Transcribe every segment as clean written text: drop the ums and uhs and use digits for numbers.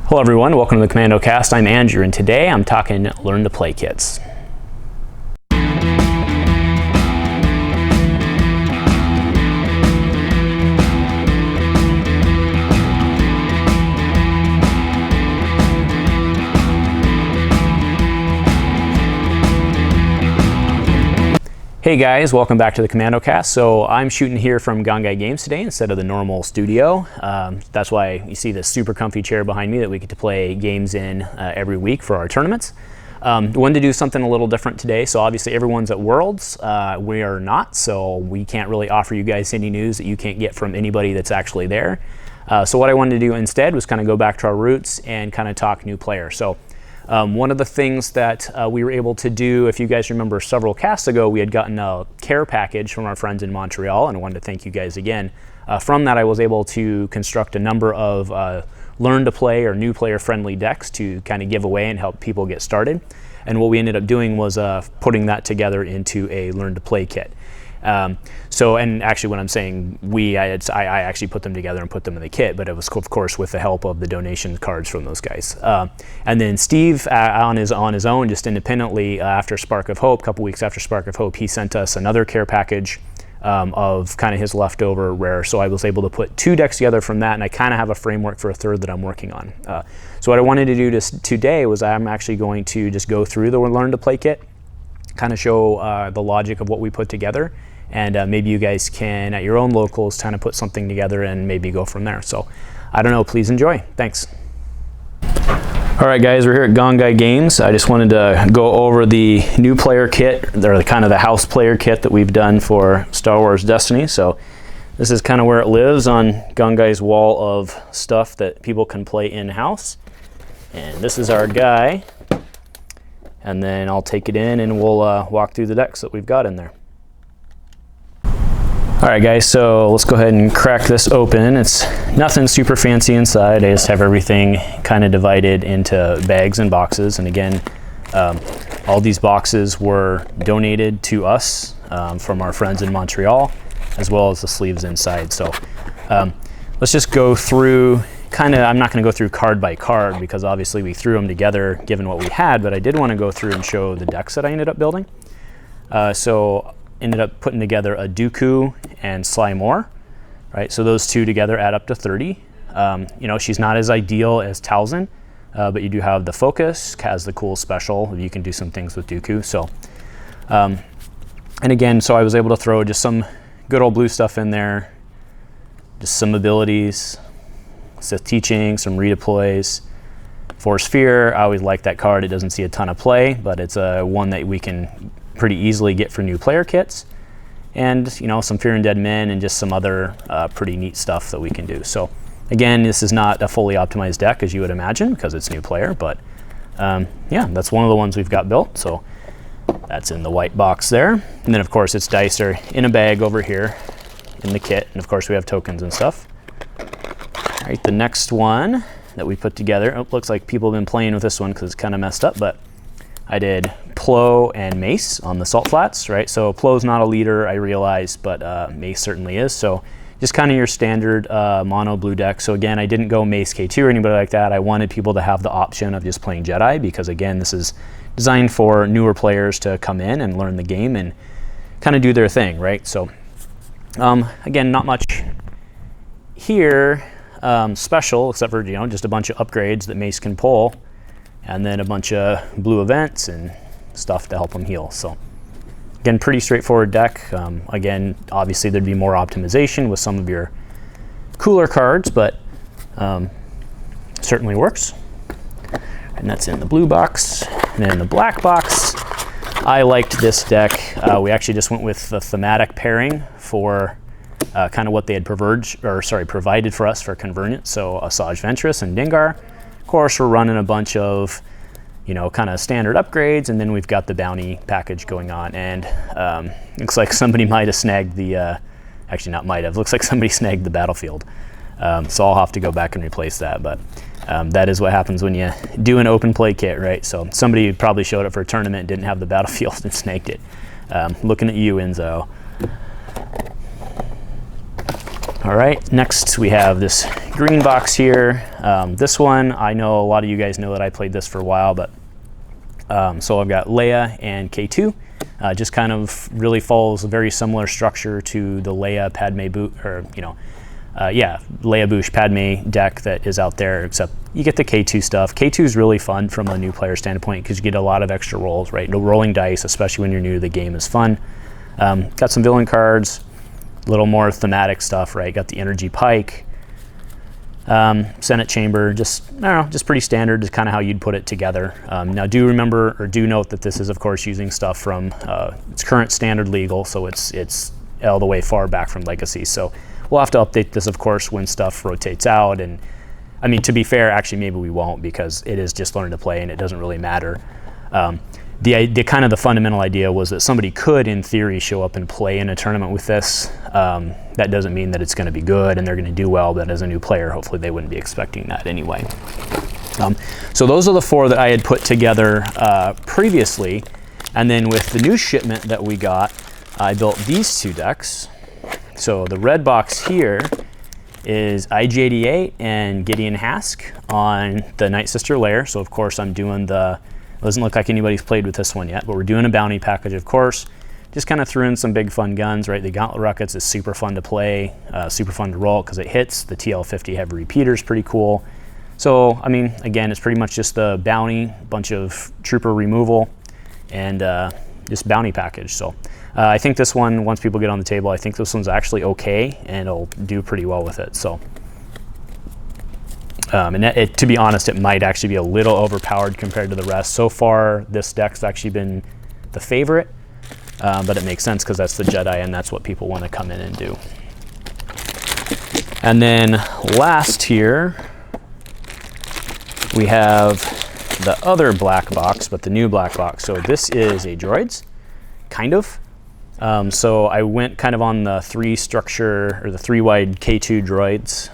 Hello everyone, welcome to the Commando Cast. I'm Andrew, and today I'm talking Learn to Play kits. Hey guys, welcome back to the Commando Cast. So I'm shooting here from Gongai Games today instead of the normal studio. That's why you see this super comfy chair behind me that we get to play games in every week for our tournaments. Wanted to do something a little different today. So obviously everyone's at Worlds. We are not, so we can't really offer you guys any news that you can't get from anybody that's actually there. So what I wanted to do instead was kind of go back to our roots and kind of talk new players. So one of the things that we were able to do, if you guys remember several casts ago, we had gotten a care package from our friends in Montreal, and I wanted to thank you guys again. From that, I was able to construct a number of learn to play or new player friendly decks to kind of give away and help people get started. And what we ended up doing was putting that together into a learn to play kit. And actually when I'm saying we, I actually put them together and put them in the kit, but it was of course with the help of the donation cards from those guys. And then Steve on his own, just independently after Spark of Hope, a couple weeks after Spark of Hope, he sent us another care package of kind of his leftover rare. So I was able to put 2 decks together from that, and I kind of have a framework for a third that I'm working on. So what I wanted to do today was I'm actually going to just go through the Learn to Play kit, kind of show the logic of what we put together. And maybe you guys can, at your own locals, kind of put something together and maybe go from there. So, I don't know, please enjoy. Thanks. All right, guys, we're here at Gongai Games. I just wanted to go over the new player kit, or kind of the house player kit that we've done for Star Wars Destiny. So, this is kind of where it lives on Gongai's wall of stuff that people can play in-house. And this is our guy. And then I'll take it in and we'll walk through the decks that we've got in there. All right, guys, so let's go ahead and crack this open. It's nothing super fancy inside. I just have everything kind of divided into bags and boxes. And again, all these boxes were donated to us from our friends in Montreal, as well as the sleeves inside. So let's just go through I'm not going to go through card by card because obviously we threw them together given what we had, but I did want to go through and show the decks that I ended up building. So ended up putting together a Dooku and Sly Moore, right? So those two together add up to 30. You know, she's not as ideal as Talzin, but you do have the focus, has the cool special. You can do some things with Dooku. So, and again, so I was able to throw just some good old blue stuff in there, just some abilities, Sith teaching, some redeploys. Force Fear, I always like that card. It doesn't see a ton of play, but it's one that we can pretty easily get for new player kits. And, you know, some Fear and Dead Men and just some other pretty neat stuff that we can do. So, again, this is not a fully optimized deck, as you would imagine, because it's new player, but yeah, that's one of the ones we've got built. So, that's in the white box there. And then, of course, its dice are in a bag over here in the kit. And, of course, we have tokens and stuff. All right, the next one that we put together, oh, looks like people have been playing with this one because it's kind of messed up, but I did Plo and Mace on the Salt Flats, right? So Plo's not a leader, I realize, but Mace certainly is. So just kind of your standard mono blue deck. So again, I didn't go Mace K2 or anybody like that. I wanted people to have the option of just playing Jedi because, again, this is designed for newer players to come in and learn the game and kind of do their thing, right? So again, not much here special, except for, you know, just a bunch of upgrades that Mace can pull, and then a bunch of blue events and stuff to help them heal. So again, pretty straightforward deck. Again, obviously there'd be more optimization with some of your cooler cards, but certainly works. And that's in the blue box. And then in the black box, I liked this deck. We actually just went with the thematic pairing for kind of what they had provided for us for convergence. So Asajj Ventress and Dengar. Of course, we're running a bunch of, you know, kind of standard upgrades, and then we've got the bounty package going on. And looks like somebody might have snagged the, actually not might have, looks like somebody snagged the battlefield. So I'll have to go back and replace that. But that is what happens when you do an open play kit, right? So somebody probably showed up for a tournament, didn't have the battlefield, and snagged it. Looking at you, Enzo. All right, next we have this green box here. This one, I know a lot of you guys know that I played this for a while, but so I've got Leia and K2. Just kind of really follows a very similar structure to the Leia Padme Leia Boushh Padme deck that is out there, except you get the K2 stuff. K2 is really fun from a new player standpoint because you get a lot of extra rolls, right? No rolling dice, especially when you're new to the game, is fun. Got some villain cards, a little more thematic stuff, right? Got the Energy Pike, Senate Chamber, just, I don't know, just pretty standard is kind of how you'd put it together. Now do remember, or do note that this is of course using stuff from its current standard legal, so it's all the way far back from Legacy. So we'll have to update this of course when stuff rotates out, and I mean, to be fair, actually maybe we won't because it is just learn to play and it doesn't really matter. The kind of the fundamental idea was that somebody could, in theory, show up and play in a tournament with this. That doesn't mean that it's going to be good and they're going to do well, but as a new player, hopefully they wouldn't be expecting that anyway. So those are the 4 that I had put together previously, and then with the new shipment that we got, I built these 2 decks. So the red box here is IG-88 and Gideon Hask on the Night Sister layer. So of course I'm doing the, doesn't look like anybody's played with this one yet, but we're doing a bounty package, of course. Just kind of threw in some big fun guns, right? The Gauntlet Rockets is super fun to play, super fun to roll because it hits. The TL50 heavy repeater is pretty cool. So, I mean, again, it's pretty much just the bounty, bunch of trooper removal, and just bounty package. So I think this one, once people get on the table, I think this one's actually okay, and it'll do pretty well with it. So. To be honest, it might actually be a little overpowered compared to the rest. So far, this deck's actually been the favorite, but it makes sense because that's the Jedi and that's what people want to come in and do. And then last here, we have the other black box, but the new black box. So this is a droids, kind of. So I went kind of on the 3 structure, or the 3 wide K2 droids.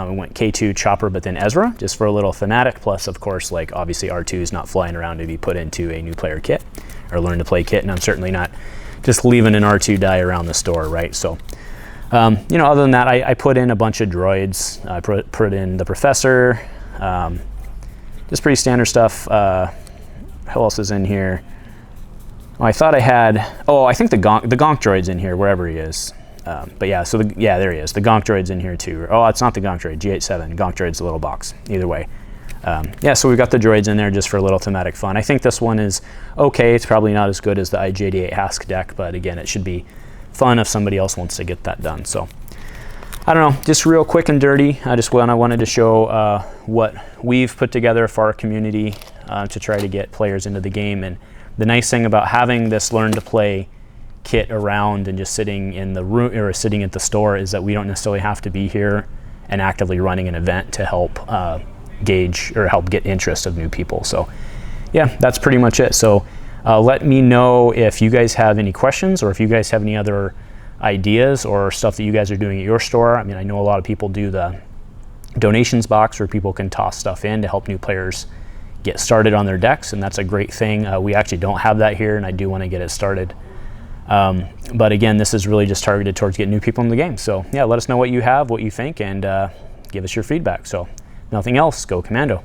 We went K2 Chopper, but then Ezra, just for a little thematic. Plus, of course, like obviously R2 is not flying around to be put into a new player kit or learn to play kit, and I'm certainly not just leaving an R2 die around the store, right? So, you know, other than that, I put in a bunch of droids. I put in the Professor, just pretty standard stuff. Who else is in here? Oh, I thought I had. Oh, I think the Gonk droid's in here wherever he is. But yeah, so there he is. The Gonk droid's in here too. Oh, it's not the Gonk droid, G87. Gonk droid's a little box. Either way. Yeah, so we've got the droids in there just for a little thematic fun. I think this one is okay. It's probably not as good as the IG-88 Hask deck, but again, it should be fun if somebody else wants to get that done. So I don't know, just real quick and dirty. I wanted to show what we've put together for our community to try to get players into the game. And the nice thing about having this learn to play kit around and just sitting in the room or sitting at the store is that we don't necessarily have to be here and actively running an event to help gauge or help get interest of new people. So yeah, that's pretty much it. So let me know if you guys have any questions or if you guys have any other ideas or stuff that you guys are doing at your store. I mean, I know a lot of people do the donations box where people can toss stuff in to help new players get started on their decks, and that's a great thing. We actually don't have that here, and I do want to get it started. But again, this is really just targeted towards getting new people in the game. So yeah, let us know what you have, what you think, and give us your feedback. So nothing else, go Commando.